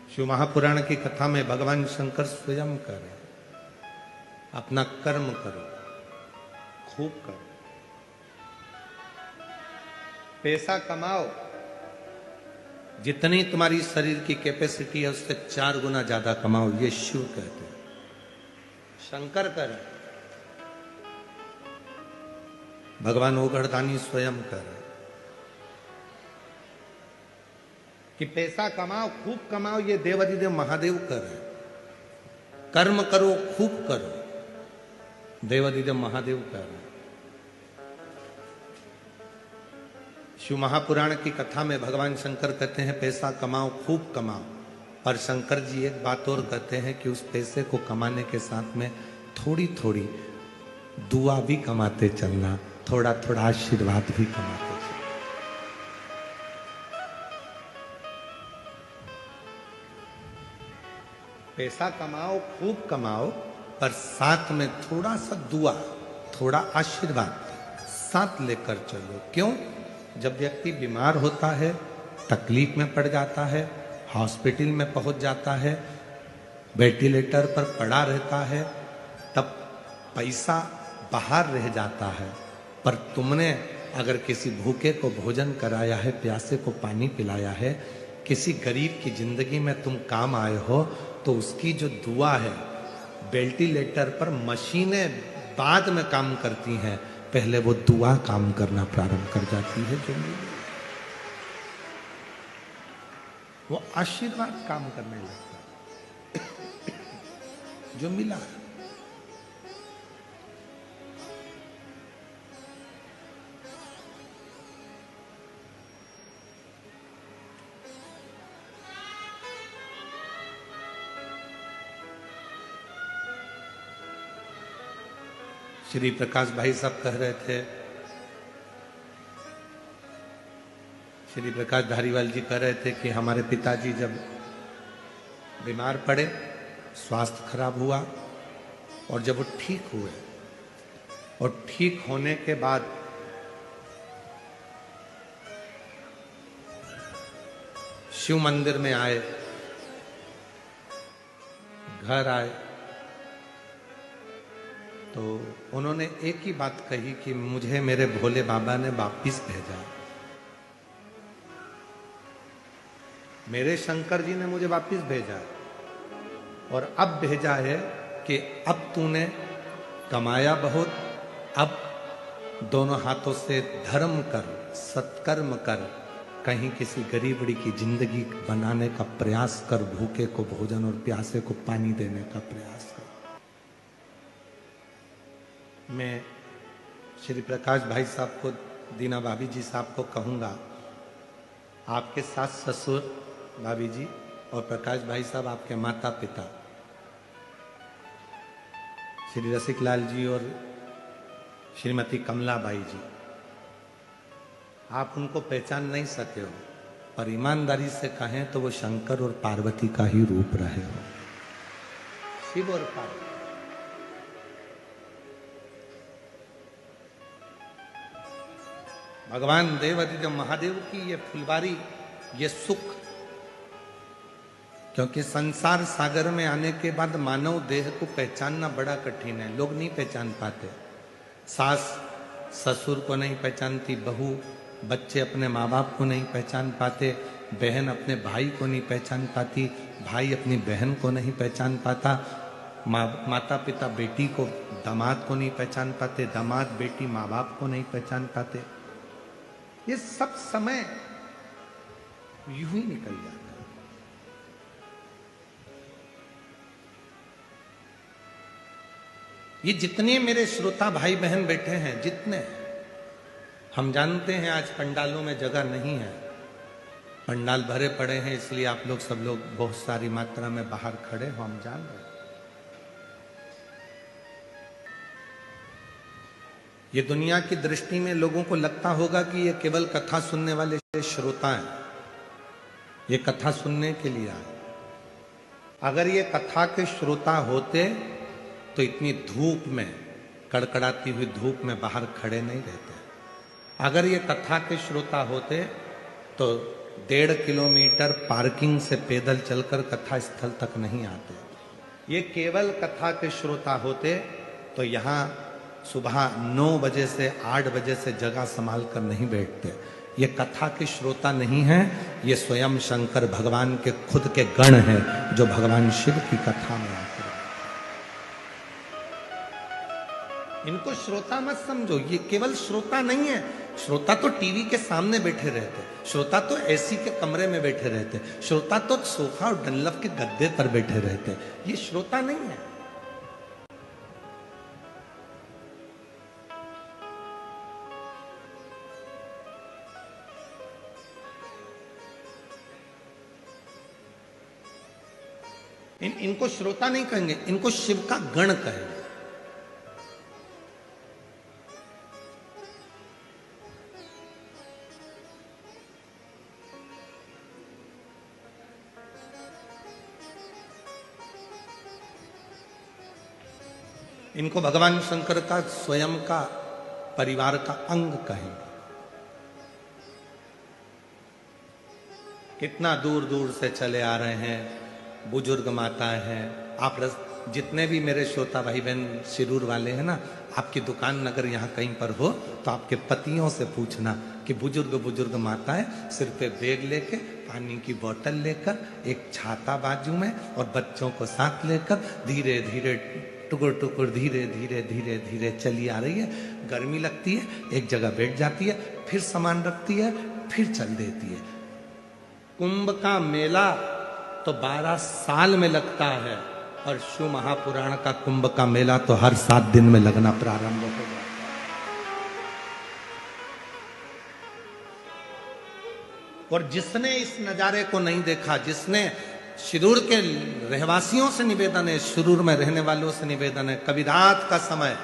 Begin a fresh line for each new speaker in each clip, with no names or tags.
शिव महापुराण की कथा में भगवान शंकर स्वयं करें, अपना कर्म करो, खूब करो, पैसा कमाओ, जितनी तुम्हारी शरीर की कैपेसिटी है उससे 4 गुना ज्यादा कमाओ, ये शिव कहते हैं। शंकर करें, भगवान ओघड़दानी स्वयं करें कि पैसा कमाओ, खूब कमाओ, ये देवाधिदेव महादेव करें। कर्म करो, खूब करो, देवाधिदेव महादेव करें। शिव महापुराण की कथा में भगवान शंकर कहते हैं पैसा कमाओ, खूब कमाओ, पर शंकर जी एक बात और कहते हैं कि उस पैसे को कमाने के साथ में थोड़ी थोड़ी दुआ भी कमाते चलना, थोड़ा थोड़ा आशीर्वाद भी कमाते चलना। पैसा कमाओ, खूब कमाओ, पर साथ में थोड़ा सा दुआ, थोड़ा आशीर्वाद साथ लेकर चलो। क्यों? जब व्यक्ति बीमार होता है, तकलीफ में पड़ जाता है, हॉस्पिटल में पहुंच जाता है, वेंटिलेटर पर पड़ा रहता है, तब पैसा बाहर रह जाता है, पर तुमने अगर किसी भूखे को भोजन कराया है, प्यासे को पानी पिलाया है, किसी गरीब की जिंदगी में तुम काम आए हो, तो उसकी जो दुआ है, वेंटिलेटर पर मशीनें बाद में काम करती हैं, पहले वो दुआ काम करना प्रारंभ कर जाती है। जो वो आशीर्वाद काम करने लगता है जो मिला है। श्री प्रकाश भाई साहब कह रहे थे, श्री प्रकाश धारीवाल जी कह रहे थे कि हमारे पिताजी जब बीमार पड़े, स्वास्थ्य खराब हुआ, और जब वो ठीक हुए और ठीक होने के बाद शिव मंदिर में आए, घर आए, तो उन्होंने एक ही बात कही कि मुझे मेरे भोले बाबा ने वापिस भेजा, मेरे शंकर जी ने मुझे वापिस भेजा, और अब भेजा है कि अब तूने कमाया बहुत, अब दोनों हाथों से धर्म कर, सत्कर्म कर, कहीं किसी गरीबड़ी की जिंदगी बनाने का प्रयास कर, भूखे को भोजन और प्यासे को पानी देने का प्रयास कर। मैं श्री प्रकाश भाई साहब को, दीना भाभी जी साहब को कहूँगा, आपके सास ससुर भाभी जी और प्रकाश भाई साहब आपके माता पिता श्री रसिकलाल जी और श्रीमती कमला बाई जी, आप उनको पहचान नहीं सके हो, पर ईमानदारी से कहें तो वो शंकर और पार्वती का ही रूप रहे हो, शिव और पार्वती। भगवान देवाधिदेव महादेव की ये फुलवारी, ये सुख, क्योंकि संसार सागर में आने के बाद मानव देह को पहचानना बड़ा कठिन है, लोग नहीं पहचान पाते। सास ससुर को नहीं पहचानती, बहू बच्चे अपने माँ बाप को नहीं पहचान पाते, बहन अपने भाई को नहीं पहचान पाती, भाई अपनी बहन को नहीं पहचान पाता, माता पिता बेटी को, दामाद को नहीं पहचान पाते, दामाद बेटी माँ बाप को नहीं पहचान पाते। ये सब समय यूं ही निकल जाता है। ये जितने मेरे श्रोता भाई बहन बैठे हैं, जितने, हम जानते हैं आज पंडालों में जगह नहीं है, पंडाल भरे पड़े हैं, इसलिए आप लोग सब लोग बहुत सारी मात्रा में बाहर खड़े हो, हम जान रहे हैं। ये दुनिया की दृष्टि में लोगों को लगता होगा कि ये केवल कथा सुनने वाले श्रोता हैं, ये कथा सुनने के लिए आए। अगर ये कथा के श्रोता होते तो इतनी धूप में, कड़कड़ाती हुई धूप में बाहर खड़े नहीं रहते। अगर ये कथा के श्रोता होते तो 1.5 किलोमीटर पार्किंग से पैदल चलकर कथा स्थल तक नहीं आते। ये केवल कथा के श्रोता होते तो यहाँ सुबह 9 बजे से 8 बजे से जगह संभाल कर नहीं बैठते। ये कथा के श्रोता नहीं है, ये स्वयं शंकर भगवान के खुद के गण हैं जो भगवान शिव की कथा में आते। इनको श्रोता मत समझो, ये केवल श्रोता नहीं है। श्रोता तो टीवी के सामने बैठे रहते, श्रोता तो एसी के कमरे में बैठे रहते, श्रोता तो सोफा और डनलप के गद्दे पर बैठे रहते। ये श्रोता नहीं है। इनको श्रोता नहीं कहेंगे, इनको शिव का गण कहेंगे। इनको भगवान शंकर का स्वयं का परिवार का अंग कहेंगे। कितना दूर दूर से चले आ रहे हैं, बुजुर्ग माताएं हैं। आप जितने भी मेरे श्रोता भाई बहन शिरूर वाले हैं ना, आपकी दुकान अगर यहाँ कहीं पर हो तो आपके पतियों से पूछना कि बुजुर्ग बुजुर्ग माताएं सिर पे बैग लेके, पानी की बोतल लेकर, एक छाता बाजू में और बच्चों को साथ लेकर धीरे धीरे टुकुर टुकुर धीरे धीरे धीरे धीरे चली आ रही है। गर्मी लगती है, एक जगह बैठ जाती है, फिर सामान रखती है, फिर चल देती है। कुंभ का मेला तो 12 साल में लगता है और शिव महापुराण का कुंभ का मेला तो हर 7 दिन में लगना प्रारंभ हो जाता है। और जिसने इस नजारे को नहीं देखा, जिसने शिरूर के रहवासियों से निवेदन है, शिरूर में रहने वालों से निवेदन है, कभी रात का समय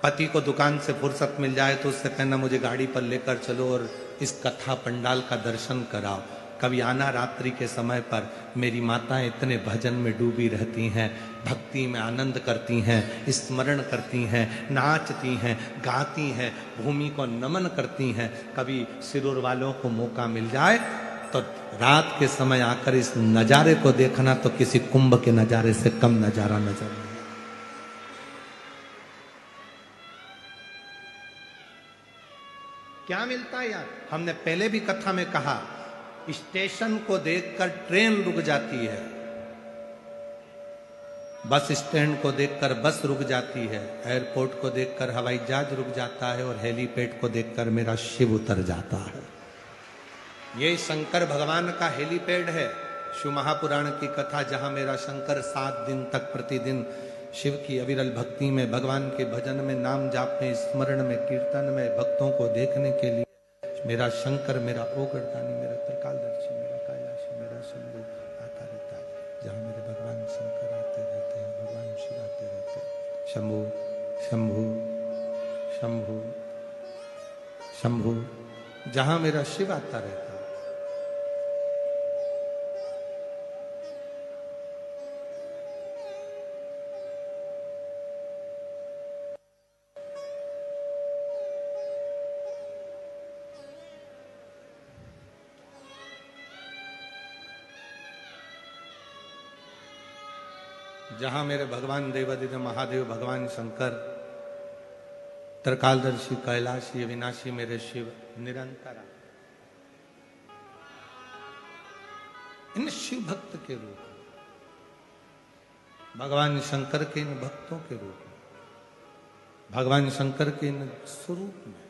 पति को दुकान से फुर्सत मिल जाए तो उससे कहना मुझे गाड़ी पर लेकर चलो और इस कथा पंडाल का दर्शन कराओ। कभी आना रात्रि के समय पर, मेरी माताएं इतने भजन में डूबी रहती हैं, भक्ति में आनंद करती हैं, स्मरण करती हैं, नाचती हैं, गाती हैं, भूमि को नमन करती हैं। कभी शिरूर वालों को मौका मिल जाए तो रात के समय आकर इस नजारे को देखना तो किसी कुंभ के नजारे से कम नजारा नजर नहीं। क्या मिलता है यार? हमने पहले भी कथा में कहा, स्टेशन को देखकर ट्रेन रुक जाती है, बस स्टैंड को देखकर बस रुक जाती है, एयरपोर्ट को देखकर हवाई जहाज रुक जाता है और हेलीपैड को देखकर मेरा शिव उतर जाता है। ये शंकर भगवान का हेलीपैड है, शिव महापुराण की कथा, जहां मेरा शंकर 7 दिन तक प्रतिदिन शिव की अविरल भक्ति में, भगवान के भजन में, नाम जाप में, स्मरण में, कीर्तन में, भक्तों को देखने के लिए मेरा शंकर, मेरा ओगरदानी, मेरा त्रिकालदर्शी, मेरा कैलाशी, मेरा शंभु आता रहता है। जहाँ मेरे भगवान शंकर आते रहते हैं, भगवान शिव आते रहते हैं। शंभु शंभु शंभु शंभु, जहाँ मेरा शिव आता रहता है। जहां मेरे भगवान देवादिदेव महादेव भगवान शंकर, त्रिकालदर्शी, कैलाशी, अविनाशी मेरे शिव निरंतर इन शिव भक्त के रूप में, भगवान शंकर के इन भक्तों के रूप में, भगवान शंकर के इन स्वरूप में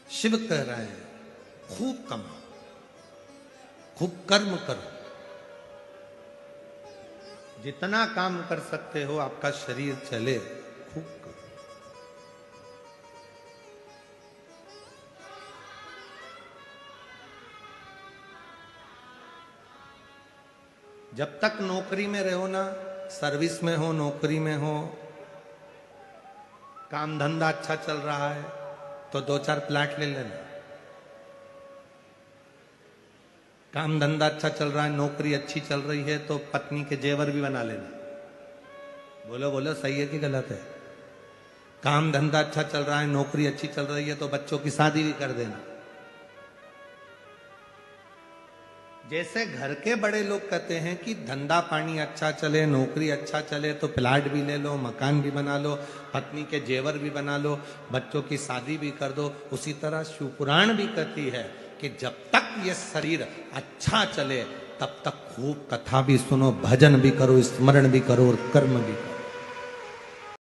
शिव कह रहे हैं खूब कमाओ, खूब कर्म करो, जितना काम कर सकते हो, आपका शरीर चले, खूब करो। जब तक नौकरी में रहो ना, सर्विस में हो, नौकरी में हो, काम धंधा अच्छा चल रहा है तो 2-4 प्लाट ले लेना। काम धंधा अच्छा चल रहा है, नौकरी अच्छी चल रही है तो पत्नी के जेवर भी बना लेना। बोलो बोलो, सही है कि गलत है? काम धंधा अच्छा चल रहा है, नौकरी अच्छी चल रही है, तो बच्चों की शादी भी कर देना। जैसे घर के बड़े लोग कहते हैं कि धंधा पानी अच्छा चले, नौकरी अच्छा चले, तो प्लाट भी ले लो, मकान भी बना लो, पत्नी के जेवर भी बना लो, बच्चों की शादी भी कर दो। उसी तरह शिवपुराण भी कहती है कि जब तक ये शरीर अच्छा चले तब तक खूब कथा भी सुनो, भजन भी करो, स्मरण भी करो और कर्म भी करो।